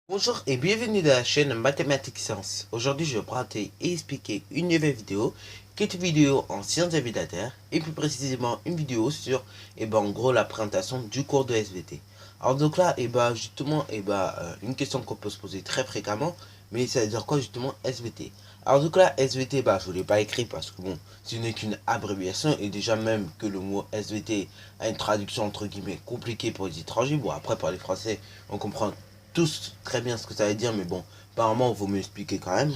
Bonjour et bienvenue dans la chaîne Mathématiques Sciences. Aujourd'hui, je vais présenter et expliquer une nouvelle vidéo qui est une vidéo en sciences de la vie de la Terre et plus précisément une vidéo sur en gros la présentation du cours de SVT. Alors donc là, justement, une question qu'on peut se poser très fréquemment, mais ça veut dire quoi justement SVT? Alors donc là, SVT, je ne l'ai pas écrit parce que bon, ce n'est qu'une abréviation et déjà même que le mot SVT a une traduction entre guillemets compliquée pour les étrangers. Bon, après pour les Français, on comprend tous très bien ce que ça veut dire, mais bon, apparemment, vous m'expliquez quand même.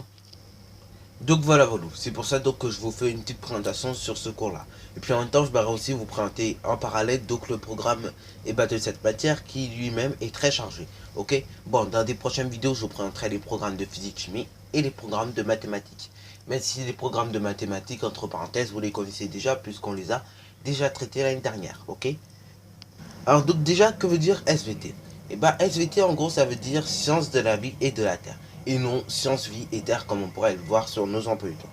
Donc voilà, c'est pour ça donc que je vous fais une petite présentation sur ce cours-là. Et puis en même temps, je vais aussi vous présenter en parallèle donc le programme de cette matière qui lui-même est très chargé. Ok. Bon, dans des prochaines vidéos, je vous présenterai les programmes de physique-chimie et les programmes de mathématiques. Même si les programmes de mathématiques, entre parenthèses, vous les connaissez déjà puisqu'on les a déjà traités l'année dernière. Ok. Alors donc déjà, que veut dire SVT? SVT en gros ça veut dire sciences de la vie et de la terre. Et non sciences vie et terre comme on pourrait le voir sur nos emplois du temps.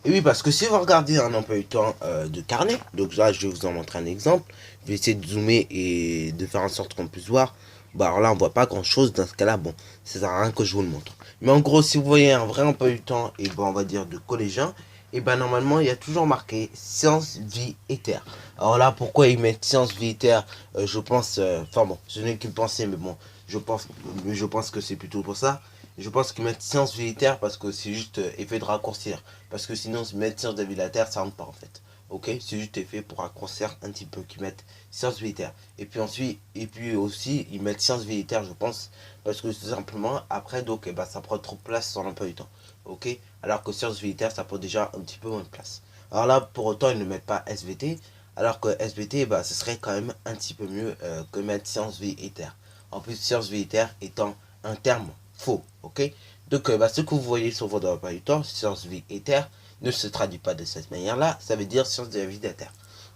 Et oui, parce que si vous regardez un emploi du temps de carnet, donc là je vais vous en montrer un exemple, je vais essayer de zoomer et de faire en sorte qu'on puisse voir. Alors là on voit pas grand chose dans ce cas là, bon, ça sert à rien que je vous le montre. Mais en gros si vous voyez un vrai emploi du temps, on va dire de collégien, normalement il y a toujours marqué sciences, vie et terre. Alors là pourquoi ils mettent sciences, vie et terre, je pense, enfin bon, ce n'est qu'une pensée, mais bon, je pense que c'est plutôt pour ça. Je pense qu'ils mettent sciences militaires parce que c'est juste effet de raccourcir. Parce que sinon, mettre sciences de militaire, ça rentre pas en fait. Ok. C'est juste effet pour raccourcir un petit peu qu'ils mettent sciences militaires. Et puis ensuite, et puis aussi, ils mettent sciences militaires, je pense. Parce que tout simplement, après, donc, ça prend trop de place sur l'emploi du temps. Ok. Alors que sciences militaires, ça prend déjà un petit peu moins de place. Alors là, pour autant, ils ne mettent pas SVT. Alors que SVT, ce serait quand même un petit peu mieux que mettre sciences militaires. En plus, sciences militaires étant un terme faux, ok. Donc, ce que vous voyez sur votre emploi du temps, sciences, vie et terre, ne se traduit pas de cette manière-là. Ça veut dire sciences de la vie de la terre,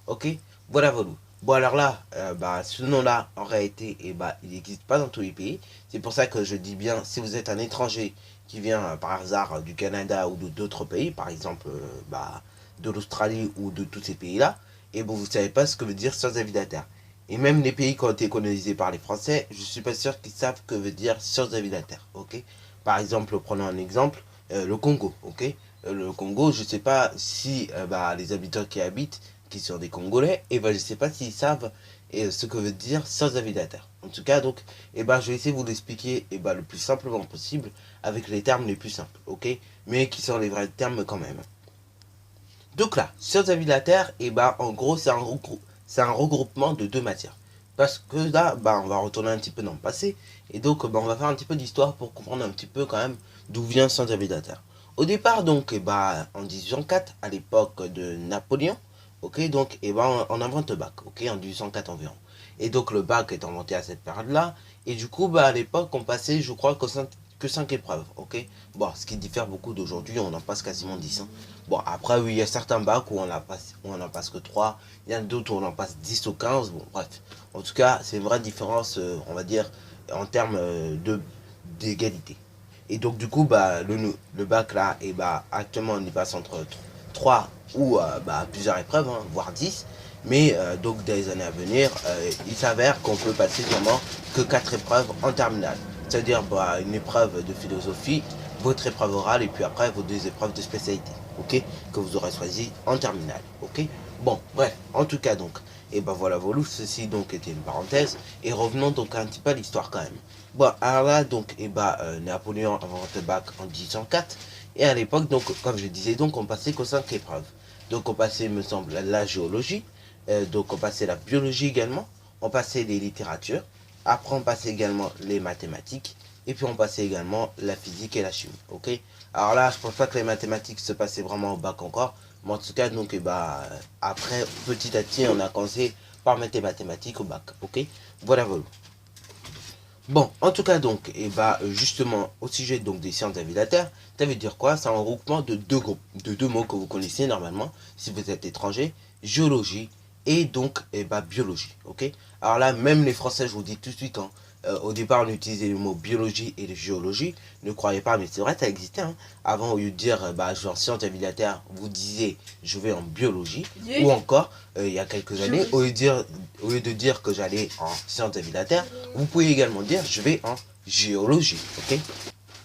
ok. Voilà. Bon, alors là, ce nom-là, en réalité, il n'existe pas dans tous les pays. C'est pour ça que je dis bien, si vous êtes un étranger qui vient par hasard du Canada ou d'autres pays, par exemple, de l'Australie ou de tous ces pays-là, et bon, vous ne savez pas ce que veut dire sciences de la vie de la terre. Et même les pays qui ont été colonisés par les Français, je suis pas sûr qu'ils savent que veut dire sciences de la vie de la terre, ok. Par exemple, prenons un exemple, le Congo, ok. Le Congo, je sais pas si les habitants qui y habitent, qui sont des Congolais, je sais pas s'ils savent ce que veut dire sciences de la vie de la terre. En tout cas, donc, je vais essayer de vous l'expliquer le plus simplement possible, avec les termes les plus simples, ok. Mais qui sont les vrais termes quand même. Donc là, sciences de la vie de la Terre, en gros, c'est un regroupement de deux matières. Parce que là, on va retourner un petit peu dans le passé. Et donc, on va faire un petit peu d'histoire pour comprendre un petit peu quand même d'où vient sciences de la vie de la Terre. Au départ, donc, en 1804, à l'époque de Napoléon, ok, donc, on invente le bac, ok, en 1804 environ. Et donc, le bac est inventé à cette période-là. Et du coup, à l'époque, on passait, je crois, que 5 épreuves, ok. Bon, ce qui diffère beaucoup d'aujourd'hui, on en passe quasiment 10, hein. Bon, après, oui, il y a certains bacs où on en passe que 3. Il y en a d'autres où on en passe 10 ou 15. Bon, bref. En tout cas, c'est une vraie différence, on va dire, en termes d'égalité. Et donc, du coup, le bac là, actuellement, on y passe entre 3 ou plusieurs épreuves, hein, voire 10. Mais donc, dans les années à venir, il s'avère qu'on peut passer vraiment que 4 épreuves en terminale. C'est-à-dire une épreuve de philosophie, votre épreuve orale et puis après vos deux épreuves de spécialité, ok, que vous aurez choisi en terminale, ok. Bon, bref, en tout cas donc, voilà, ceci donc était une parenthèse et revenons donc un petit peu à l'histoire quand même. Bon, alors là donc, Napoléon invente le bac en 1804 et à l'époque donc, comme je disais donc, on passait qu'aux 5 épreuves. Donc on passait, me semble, la géologie, donc on passait la biologie également, on passait les littératures, après on passait également les mathématiques et puis on passait également la physique et la chimie, ok. Alors là, je pense pas que les mathématiques se passaient vraiment au bac encore, mais en tout cas, donc, après, petit à petit, on a commencé par mettre les mathématiques au bac, ok. Voilà. Bon, en tout cas, donc, justement, au sujet donc des sciences de la vie de la Terre, ça veut dire quoi? C'est un regroupement de deux groupes, de deux mots que vous connaissez normalement, si vous êtes étranger, géologie et donc, biologie, ok. Alors là, même les Français, je vous dis tout de suite, hein, au départ, on utilisait les mots biologie et géologie. Ne croyez pas, mais c'est vrai, ça existait. Hein. Avant, au lieu de dire, je vais en sciences de la vie de la Terre, vous disiez, je vais en biologie. Ou encore, il y a quelques années, au lieu de dire que j'allais en sciences de la vie de la Terre, vous pouvez également dire, je vais en géologie. Ok.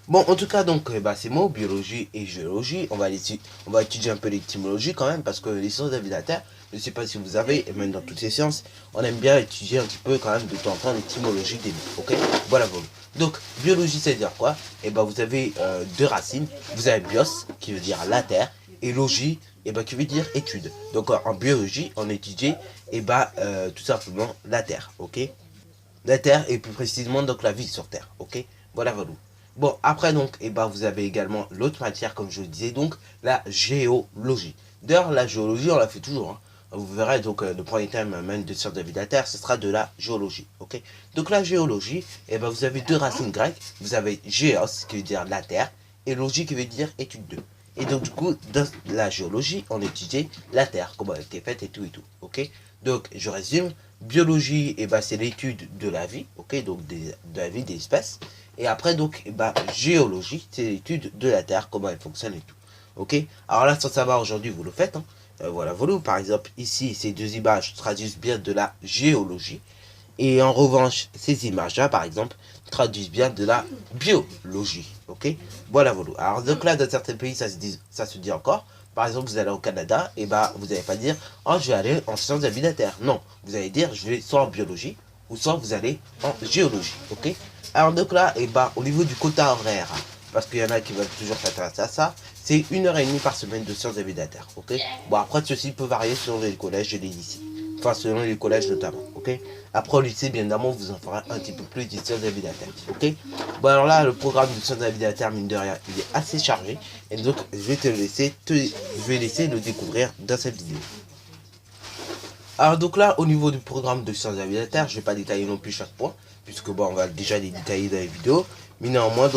Bon, en tout cas, donc, ces mots, biologie et géologie, on va étudier un peu l'étymologie quand même, parce que les sciences de la vie de la Terre, je ne sais pas si vous avez, et même dans toutes les sciences, on aime bien étudier un petit peu quand même de temps en temps l'étymologie des mots, ok. Voilà, voilà. Donc, biologie, c'est dire quoi? Vous avez deux racines. Vous avez bios, qui veut dire la Terre, et logie, qui veut dire étude. Donc, en biologie, on étudie, tout simplement la Terre, ok. La Terre, et plus précisément, donc, la vie sur Terre, ok. Voilà, voilà. Bon, après, donc, vous avez également l'autre matière, comme je le disais, donc, la géologie. D'ailleurs, la géologie, on la fait toujours, hein. Vous verrez, donc, le premier thème, même de sciences de la vie de la Terre, ce sera de la géologie, ok. Donc, la géologie, vous avez deux racines grecques. Vous avez géos, qui veut dire la Terre, et logie, qui veut dire étude de. Et donc, du coup, dans la géologie, on étudie la Terre, comment elle a été faite et tout, ok. Donc, je résume. Biologie, c'est l'étude de la vie, ok, donc de la vie des espèces. Et après, donc, géologie, c'est l'étude de la Terre, comment elle fonctionne et tout. Ok. Alors là, sans savoir aujourd'hui, vous le faites. Hein. Voilà, voilà. Par exemple, ici, ces deux images traduisent bien de la géologie. Et en revanche, ces images-là, par exemple, traduisent bien de la biologie. Ok. Voilà, voilà. Alors, donc là, dans certains pays, ça se dit encore. Par exemple, vous allez au Canada, vous n'allez pas dire, oh, je vais aller en sciences de la vie de la Terre. Non, vous allez dire, je vais soit en biologie, ou soit vous allez en géologie. Ok. Alors donc là, au niveau du quota horaire, parce qu'il y en a qui veulent toujours s'intéresser à ça, c'est 1h30 par semaine de sciences de la vie de la Terre, ok. Bon, après, ceci peut varier selon les collèges, je l'ai dit ici. Enfin, selon les collèges notamment, ok. Après, au lycée, bien évidemment, vous en ferez un petit peu plus de sciences de la vie de la Terre, ok. Bon, alors là, le programme de sciences de la vie de la Terre, mine de rien, il est assez chargé. Et donc, je vais laisser le découvrir dans cette vidéo. Alors donc là, au niveau du programme de sciences de la vie de la Terre, je ne vais pas détailler non plus chaque point, puisque on va déjà les détailler dans les vidéos. Mais néanmoins,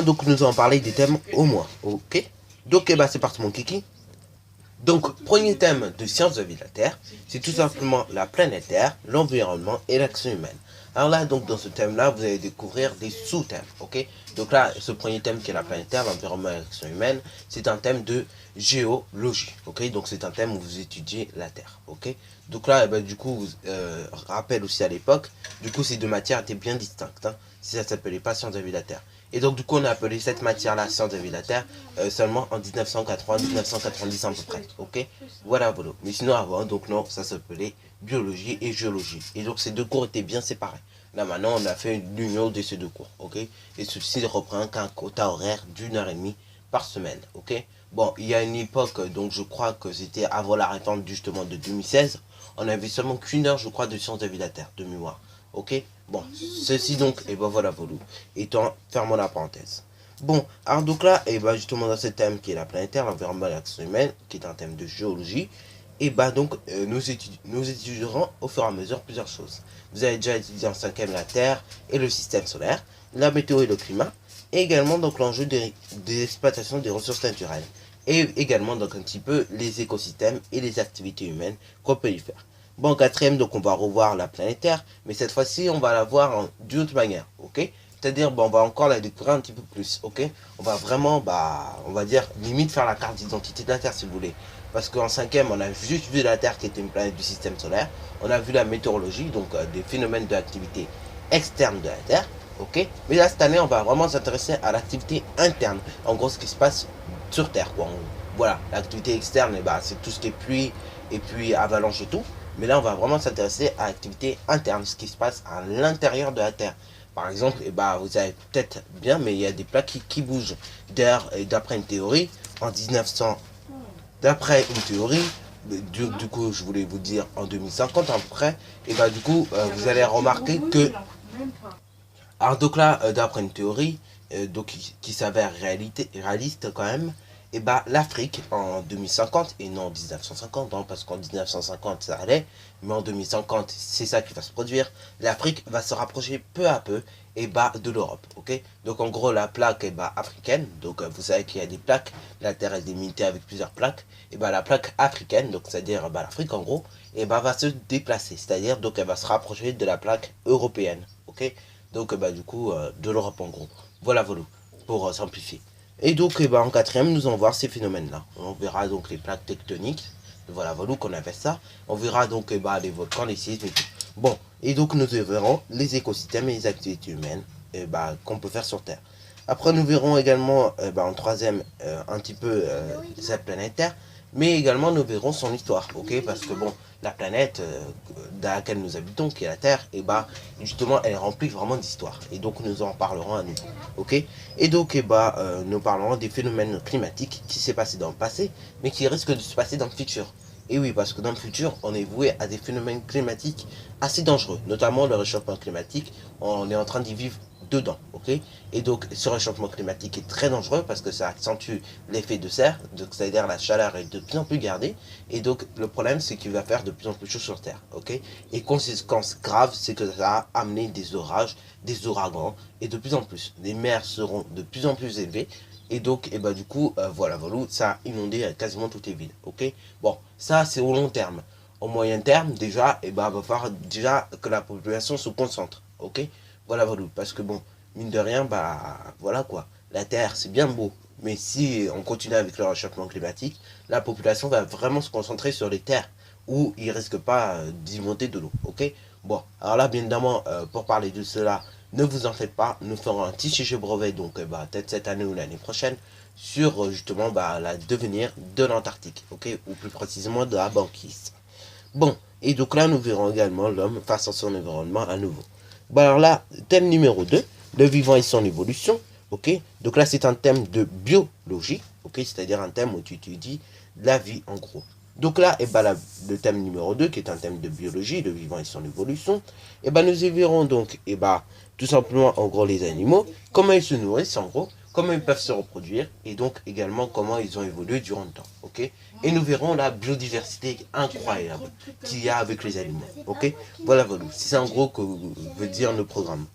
donc nous allons parler des thèmes au moins, ok. Donc c'est parti mon kiki. Donc, premier thème de sciences de la vie de la Terre, c'est tout simplement la planète Terre, l'environnement et l'action humaine. Alors là, donc dans ce thème-là, vous allez découvrir des sous-thèmes, ok. Donc là, ce premier thème qui est la planète Terre, l'environnement et l'action humaine, c'est un thème de géologie, ok. Donc c'est un thème où vous étudiez la Terre, ok. Donc là, du coup, rappel aussi à l'époque, du coup ces deux matières étaient bien distinctes, hein. Si ça s'appelait pas sciences de la vie de la Terre. Et donc du coup on a appelé cette matière-là sciences de la vie de la Terre seulement en 1980-1990 à peu près, ok. Voilà, voilà. Mais sinon avant, donc non, ça s'appelait biologie et géologie. Et donc ces deux cours étaient bien séparés. Là maintenant on a fait une union de ces deux cours, ok. Et ceci reprend qu'un quota horaire d'1h30 par semaine, ok. Bon, il y a une époque, donc je crois que c'était avant la réforme justement de 2016, on avait seulement qu'une heure, je crois, de sciences de la vie de la Terre, de mémoire, ok. Bon, ceci donc, voilà, voilà, étant, fermons la parenthèse. Bon, alors donc là, justement dans ce thème qui est la planète Terre, l'environnement et l'action humaine, qui est un thème de géologie, nous étudierons au fur et à mesure plusieurs choses. Vous avez déjà étudié en 5e la Terre et le système solaire, la météo et le climat, et également donc l'enjeu des exploitations des ressources naturelles, et également donc un petit peu les écosystèmes et les activités humaines qu'on peut y faire. Bon, 4e, donc on va revoir la planète Terre, mais cette fois-ci, on va la voir d'une autre manière, ok. C'est-à-dire, on va encore la découvrir un petit peu plus, ok. On va vraiment, on va dire, limite faire la carte d'identité de la Terre, si vous voulez. Parce qu'en 5e, on a juste vu la Terre qui était une planète du système solaire. On a vu la météorologie, donc des phénomènes de l'activité externe de la Terre, ok. Mais là, cette année, on va vraiment s'intéresser à l'activité interne. En gros, ce qui se passe sur Terre, quoi. Voilà, l'activité externe, c'est tout ce qui est pluie, et puis avalanche et tout. Mais là, on va vraiment s'intéresser à l'activité interne, ce qui se passe à l'intérieur de la Terre. Par exemple, vous savez peut-être bien, mais il y a des plaques qui bougent. D'ailleurs, d'après une théorie, en 1900, d'après une théorie, du coup, je voulais vous dire en 2050 à peu près, du coup, vous allez remarquer que... Alors donc là, d'après une théorie, qui s'avère réaliste quand même, et bah l'Afrique en 2050, et non en 1950, hein, parce qu'en 1950 ça allait, mais en 2050 c'est ça qui va se produire, l'Afrique va se rapprocher peu à peu et bah de l'Europe, ok. Donc en gros la plaque est bah africaine, donc vous savez qu'il y a des plaques, la Terre est délimitée avec plusieurs plaques, et bah la plaque africaine, donc c'est-à-dire bah l'Afrique en gros, et bah va se déplacer, c'est-à-dire donc elle va se rapprocher de la plaque européenne, ok. Donc bah du coup de l'Europe en gros, voilà voilà, pour simplifier. Et donc bah, en quatrième nous allons voir ces phénomènes là, on verra donc les plaques tectoniques, voilà voilà qu'on appelle ça, on verra donc bah, les volcans, les séismes et tout. Bon, et donc nous verrons les écosystèmes et les activités humaines bah, qu'on peut faire sur Terre. Après nous verrons également bah, en troisième un petit peu cette planète Terre, mais également nous verrons son histoire, ok. Parce que bon, la planète dans laquelle nous habitons, qui est la Terre, et bah justement elle est remplie vraiment d'histoire. Et donc nous en parlerons à nouveau, ok. Et donc nous parlerons des phénomènes climatiques qui s'est passé dans le passé, mais qui risquent de se passer dans le futur. Et oui, parce que dans le futur, on est voué à des phénomènes climatiques assez dangereux, notamment le réchauffement climatique. On est en train d'y vivre dedans, ok. Et donc ce réchauffement climatique est très dangereux parce que ça accentue l'effet de serre, donc c'est-à-dire la chaleur est de plus en plus gardée, et donc le problème c'est qu'il va faire de plus en plus chaud sur Terre, ok. Et conséquence grave, c'est que ça va amener des orages, des ouragans, et de plus en plus, les mers seront de plus en plus élevées, et donc et bah du coup voilà voilà, ça a inondé quasiment toutes les villes, ok. Bon, ça c'est au long terme. Au moyen terme, déjà, et bah va falloir déjà que la population se concentre, ok. Voilà voilà, parce que bon, mine de rien, bah voilà quoi, la Terre c'est bien beau, mais si on continue avec le réchauffement climatique, la population va vraiment se concentrer sur les terres où il risque pas d'y monter de l'eau, ok. Bon, alors là bien évidemment, pour parler de cela, ne vous en faites pas, nous ferons un petit sujet brevet, donc bah, peut-être cette année ou l'année prochaine, sur justement bah, la devenir de l'Antarctique, ok, ou plus précisément de la banquise. Bon, et donc là nous verrons également l'homme face à son environnement à nouveau. Bon alors là, thème numéro 2, le vivant et son évolution, ok. Donc là c'est un thème de biologie, ok, c'est-à-dire un thème où tu étudies la vie en gros. Donc là, et bah, le thème numéro 2, qui est un thème de biologie, le vivant et son évolution, et bah, nous y verrons donc, et bah, tout simplement, en gros, les animaux, comment ils se nourrissent, en gros, comment ils peuvent se reproduire, et donc également comment ils ont évolué durant le temps, ok. Et nous verrons la biodiversité incroyable qu'il y a avec les animaux, ok. Voilà, voilà, c'est en gros que veut dire le programme.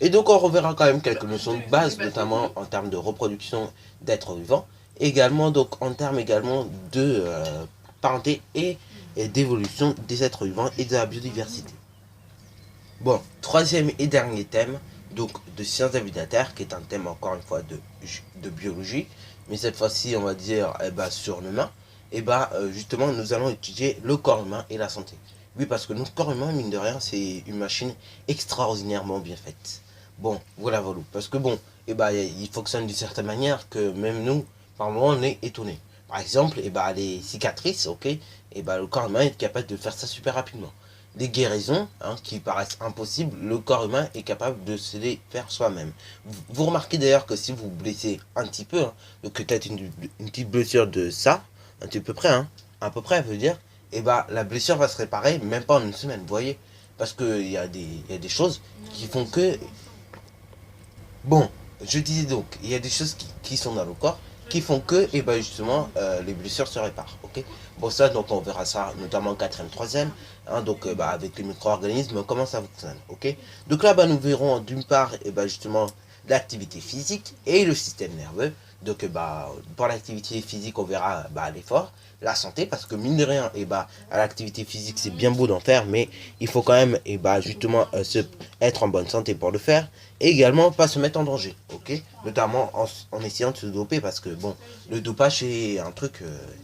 Et donc on reverra quand même quelques notions de base, notamment en termes de reproduction d'êtres vivants, également donc en termes également de parenté et d'évolution des êtres vivants et de la biodiversité. Bon, troisième et dernier thème, donc de sciences de la vie de la Terre, qui est un thème encore une fois de biologie, mais cette fois-ci on va dire sur l'humain, et justement nous allons étudier le corps humain et la santé. Oui, parce que notre corps humain, mine de rien, c'est une machine extraordinairement bien faite. Bon, voilà, voilà. Parce que bon, il fonctionne d'une certaine manière que même nous, par moment, on est étonné. Par exemple, les cicatrices, ok, le corps humain est capable de faire ça super rapidement. Les guérisons, hein, qui paraissent impossibles, le corps humain est capable de se les faire soi-même. Vous remarquez d'ailleurs que si vous vous blessez un petit peu, hein, donc peut-être une petite blessure de ça, un petit peu près, hein, à peu près, veut dire, la blessure va se réparer même pas en une semaine, vous voyez. Parce qu'il y a des choses qui font que bon, je disais donc, il y a des choses qui sont dans le corps qui font que, justement, les blessures se réparent, ok. Bon, ça, donc, on verra ça, notamment en quatrième, troisième, hein, donc, avec les micro-organismes, comment ça fonctionne, ok. Donc là, nous verrons, d'une part, justement, l'activité physique et le système nerveux. Donc, pour l'activité physique, on verra, l'effort, la santé, parce que, mine de rien, à l'activité physique, c'est bien beau d'en faire, mais il faut quand même, justement, être en bonne santé pour le faire. Et également pas se mettre en danger, ok. Notamment en essayant de se doper parce que bon, le dopage c'est un truc,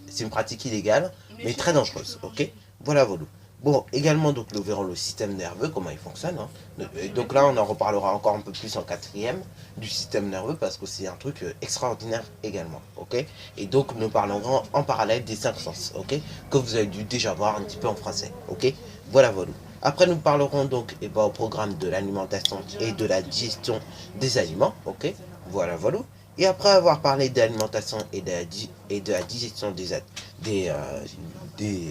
c'est une pratique illégale, mais très dangereuse, ok. Voilà, voilà. Bon, également donc nous verrons le système nerveux, comment il fonctionne, hein. Et donc là on en reparlera encore un peu plus en quatrième du système nerveux parce que c'est un truc extraordinaire également, ok. Et donc nous parlerons en parallèle des cinq sens, ok, que vous avez dû déjà voir un petit peu en français, ok. Voilà, voilà. Après, nous parlerons donc au programme de l'alimentation et de la digestion des aliments, ok. Voilà, voilà. Et après avoir parlé de l'alimentation et de la digestion des, euh, des,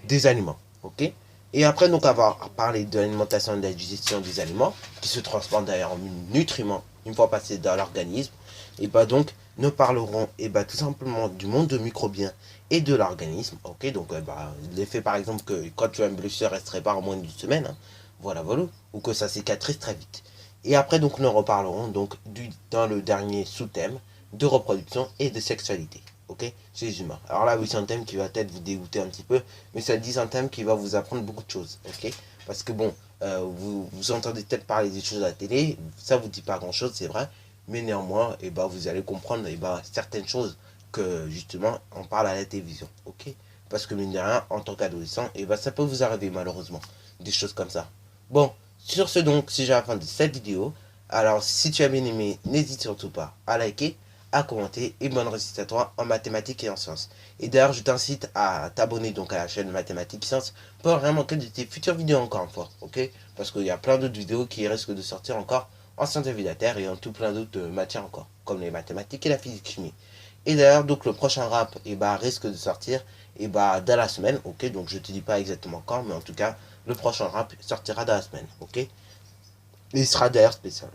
des aliments, ok. Et après donc avoir parlé de l'alimentation et de la digestion des aliments, qui se transforment d'ailleurs en nutriments une fois passés dans l'organisme, Et bah donc, nous parlerons et bah tout simplement du monde de microbien et de l'organisme. Ok, donc l'effet par exemple que quand tu as une blessure, elle se répare en moins d'une semaine. Hein, voilà, ou que ça cicatrise très vite. Et après donc nous reparlerons donc dans le dernier sous-thème de reproduction et de sexualité. Ok, chez les humains. Alors là oui, c'est un thème qui va peut-être vous dégoûter un petit peu, mais c'est un thème qui va vous apprendre beaucoup de choses. Ok, parce que bon, vous entendez peut-être parler des choses à la télé, ça vous dit pas grand-chose, c'est vrai, mais néanmoins, et bah, vous allez comprendre certaines choses que justement on parle à la télévision. Ok, parce que mine de rien, en tant qu'adolescent, et bah, ça peut vous arriver malheureusement, des choses comme ça. Bon, sur ce donc, c'est déjà la fin de cette vidéo. Alors, si tu as bien aimé, n'hésite surtout pas à liker, à commenter et bonne réussite à toi en mathématiques et en sciences. Et d'ailleurs, je t'incite à t'abonner donc à la chaîne Mathématiques et Sciences pour rien manquer de tes futures vidéos encore une fois, ok? Parce qu'il y a plein d'autres vidéos qui risquent de sortir encore en sciences de vie de la Terre et en tout plein d'autres matières encore, comme les mathématiques et la physique chimie. Et d'ailleurs, donc le prochain rap risque de sortir dans la semaine, ok? Donc je te dis pas exactement quand, mais en tout cas, le prochain rap sortira dans la semaine, ok? Et il sera d'ailleurs spécial.